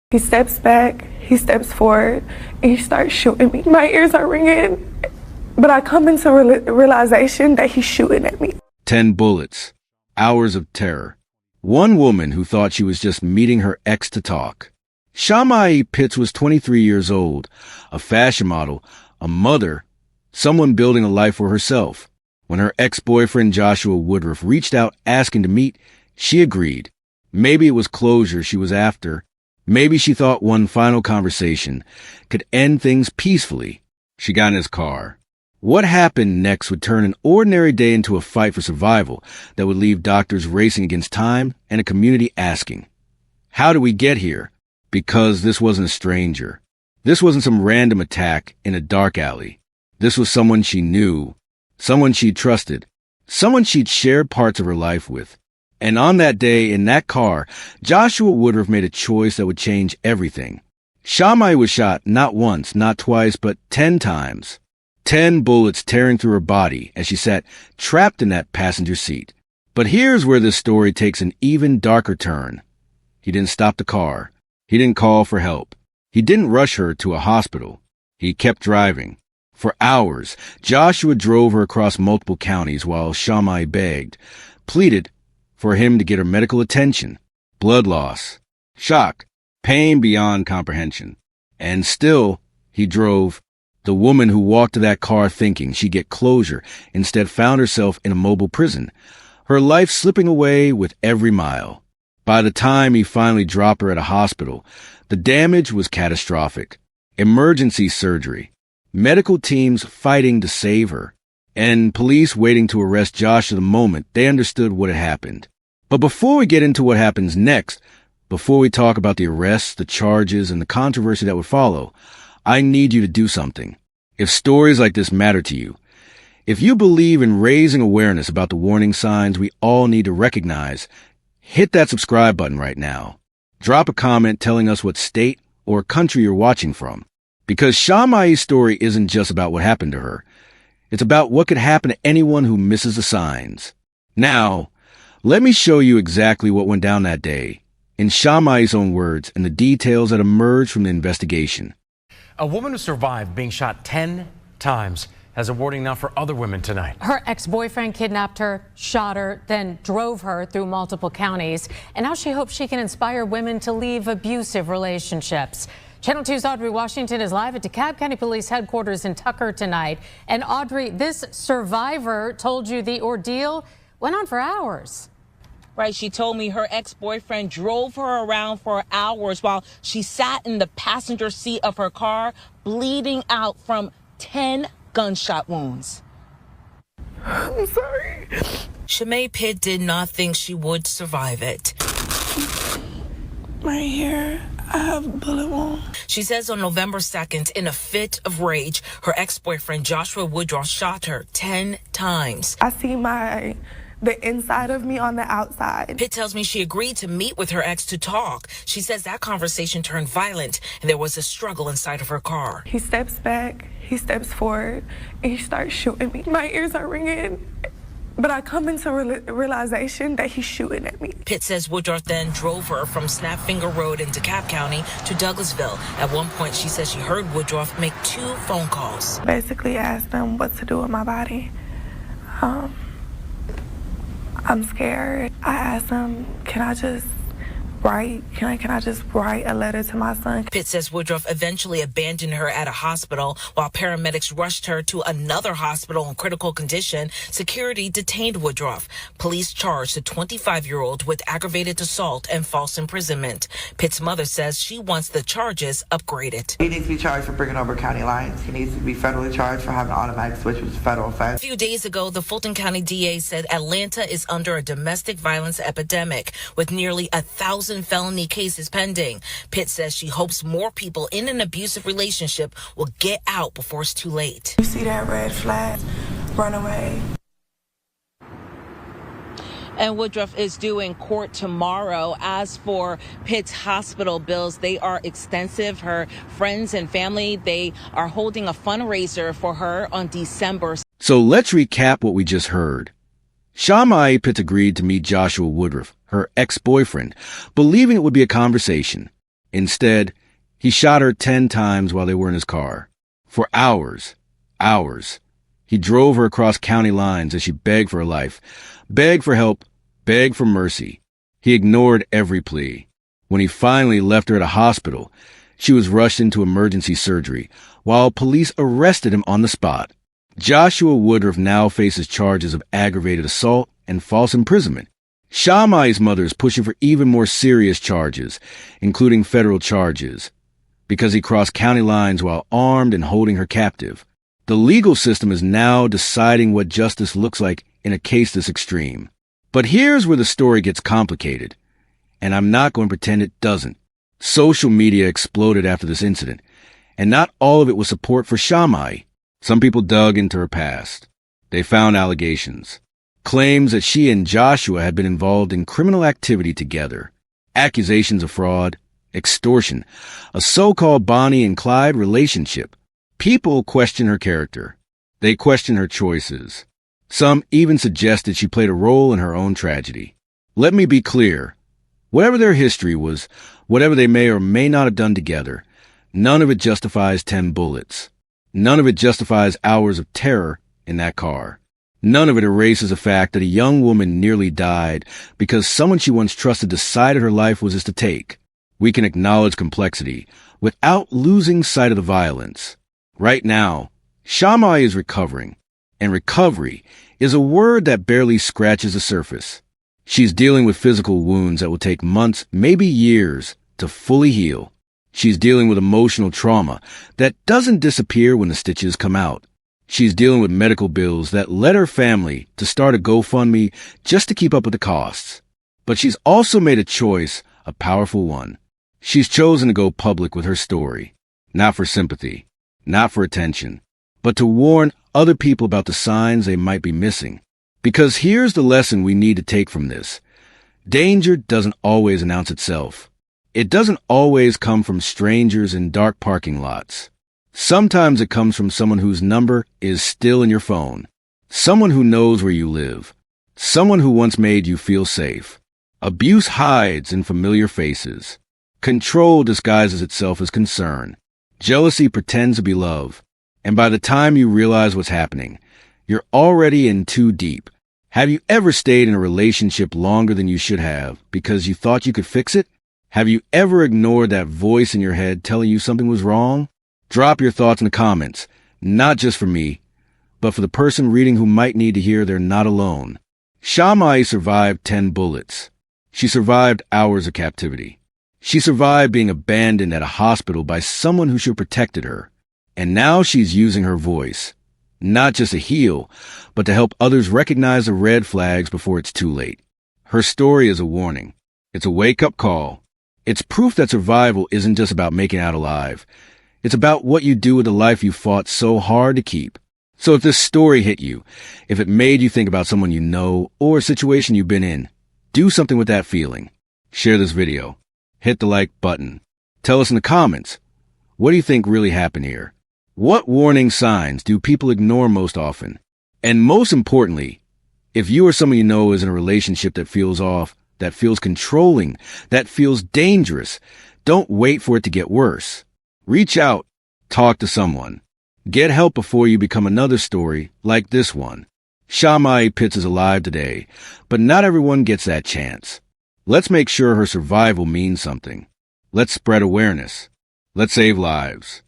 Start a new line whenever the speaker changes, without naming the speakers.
He steps back, he steps forward, and he starts shooting me. My ears are ringing, but I come into realization that he's shooting at me.
10 bullets. Hours of terror. One woman who thought she was just meeting her ex to talk. Shamay Pitts was 23 years old, a fashion model, a mother, someone building a life for herself. When her ex-boyfriend Joshua Woodruff reached out asking to meet, she agreed. Maybe it was closure she was after. Maybe she thought one final conversation could end things peacefully. She got in his car. What happened next would turn an ordinary day into a fight for survival that would leave doctors racing against time and a community asking, how did we get here? Because this wasn't a stranger. This wasn't some random attack in a dark alley. This was someone she knew, someone she'd trusted, someone she'd shared parts of her life with. And on that day, in that car, Joshua Woodruff made a choice that would change everything. Shamay was shot not once, not twice, but 10 times. 10 bullets tearing through her body as she sat trapped in that passenger seat. But here's where this story takes an even darker turn. He didn't stop the car. He didn't call for help. He didn't rush her to a hospital. He kept driving. For hours, Joshua drove her across multiple counties while Shamay begged, pleaded, for him to get her medical attention, blood loss, shock, pain beyond comprehension. And still, he drove. The woman who walked to that car thinking she'd get closure instead found herself in a mobile prison, her life slipping away with every mile. By the time he finally dropped her at a hospital, the damage was catastrophic. Emergency surgery, medical teams fighting to save her, and police waiting to arrest Joshua the moment they understood what had happened. But before we get into what happens next, before we talk about the arrests, the charges, and the controversy that would follow, I need you to do something. If stories like this matter to you, if you believe in raising awareness about the warning signs we all need to recognize, hit that subscribe button right now. Drop a comment telling us what state or country you're watching from. Because Shamay's story isn't just about what happened to her. It's about what could happen to anyone who misses the signs. Now, let me show you exactly what went down that day, in Shamay's own words and the details that emerged from the investigation.
A woman who survived being shot 10 times has a warning now for other women tonight.
Her ex-boyfriend kidnapped her, shot her, then drove her through multiple counties. And now she hopes she can inspire women to leave abusive relationships. Channel 2's Audrey Washington is live at DeKalb County Police Headquarters in Tucker tonight. And Audrey, this survivor told you the ordeal went on for hours.
Right, she told me her ex-boyfriend drove her around for hours while she sat in the passenger seat of her car, bleeding out from 10 gunshot wounds.
I'm sorry.
Shamay Pitts did not think she would survive it.
Right here, I have a bullet wound.
She says on November 2nd, in a fit of rage, her ex-boyfriend Joshua Woodruff shot her 10 times.
I see the inside of me on the outside.
Pitt tells me she agreed to meet with her ex to talk. She says that conversation turned violent and there was a struggle inside of her car.
He steps back, he steps forward, and he starts shooting me. My ears are ringing, but I come into realization that he's shooting at me.
Pitt says Woodruff then drove her from Snapfinger Road in DeKalb County to Douglasville. At one point, she says she heard Woodruff make 2 phone calls.
Basically asked him what to do with my body. I'm scared. I asked him, can I just write a letter to my son?
Pitt says Woodruff eventually abandoned her at a hospital while paramedics rushed her to another hospital in critical condition. Security detained Woodruff. Police charged the 25-year-old with aggravated assault and false imprisonment. Pitt's mother says she wants the charges upgraded.
He needs to be charged for bringing over county lines. He needs to be federally charged for having an automatic switch, which is a federal offense.
A few days ago, the Fulton County DA said Atlanta is under a domestic violence epidemic with nearly 1,000 felony cases pending. Pitt says she hopes more people in an abusive relationship will get out before it's too late.
You see that red flag, run away.
And Woodruff is due in court tomorrow. As for Pitt's hospital bills, they are extensive. Her friends and family, they are holding a fundraiser for her on December.
So let's recap what we just heard. Shamay Pitts agreed to meet Joshua Woodruff, her ex-boyfriend, believing it would be a conversation. Instead, he shot her 10 times while they were in his car. For hours. He drove her across county lines as she begged for her life, begged for help, begged for mercy. He ignored every plea. When he finally left her at a hospital, she was rushed into emergency surgery, while police arrested him on the spot. Joshua Woodruff now faces charges of aggravated assault and false imprisonment. Shamay's mother is pushing for even more serious charges, including federal charges, because he crossed county lines while armed and holding her captive. The legal system is now deciding what justice looks like in a case this extreme. But here's where the story gets complicated, and I'm not going to pretend it doesn't. Social media exploded after this incident, and not all of it was support for Shamay. Some people dug into her past. They found allegations, claims that she and Joshua had been involved in criminal activity together, accusations of fraud, extortion, a so-called Bonnie and Clyde relationship. People question her character. They question her choices. Some even suggested she played a role in her own tragedy. Let me be clear. Whatever their history was, whatever they may or may not have done together, none of it justifies 10 bullets. None of it justifies hours of terror in that car. None of it erases the fact that a young woman nearly died because someone she once trusted decided her life was his to take. We can acknowledge complexity without losing sight of the violence. Right now, Shamay is recovering, and recovery is a word that barely scratches the surface. She's dealing with physical wounds that will take months, maybe years, to fully heal. She's dealing with emotional trauma that doesn't disappear when the stitches come out. She's dealing with medical bills that led her family to start a GoFundMe just to keep up with the costs. But she's also made a choice, a powerful one. She's chosen to go public with her story, not for sympathy, not for attention, but to warn other people about the signs they might be missing. Because here's the lesson we need to take from this. Danger doesn't always announce itself. It doesn't always come from strangers in dark parking lots. Sometimes it comes from someone whose number is still in your phone. Someone who knows where you live. Someone who once made you feel safe. Abuse hides in familiar faces. Control disguises itself as concern. Jealousy pretends to be love. And by the time you realize what's happening, you're already in too deep. Have you ever stayed in a relationship longer than you should have because you thought you could fix it? Have you ever ignored that voice in your head telling you something was wrong? Drop your thoughts in the comments, not just for me, but for the person reading who might need to hear they're not alone. Shamay survived 10 bullets. She survived hours of captivity. She survived being abandoned at a hospital by someone who should have protected her. And now she's using her voice, not just to heal, but to help others recognize the red flags before it's too late. Her story is a warning. It's a wake-up call. It's proof that survival isn't just about making it out alive. It's about what you do with the life you fought so hard to keep. So if this story hit you, if it made you think about someone you know or a situation you've been in, do something with that feeling. Share this video. Hit the like button. Tell us in the comments, what do you think really happened here? What warning signs do people ignore most often? And most importantly, if you or someone you know is in a relationship that feels off, that feels controlling, that feels dangerous, don't wait for it to get worse. Reach out, talk to someone. Get help before you become another story like this one. Shamay Pitts is alive today, but not everyone gets that chance. Let's make sure her survival means something. Let's spread awareness. Let's save lives.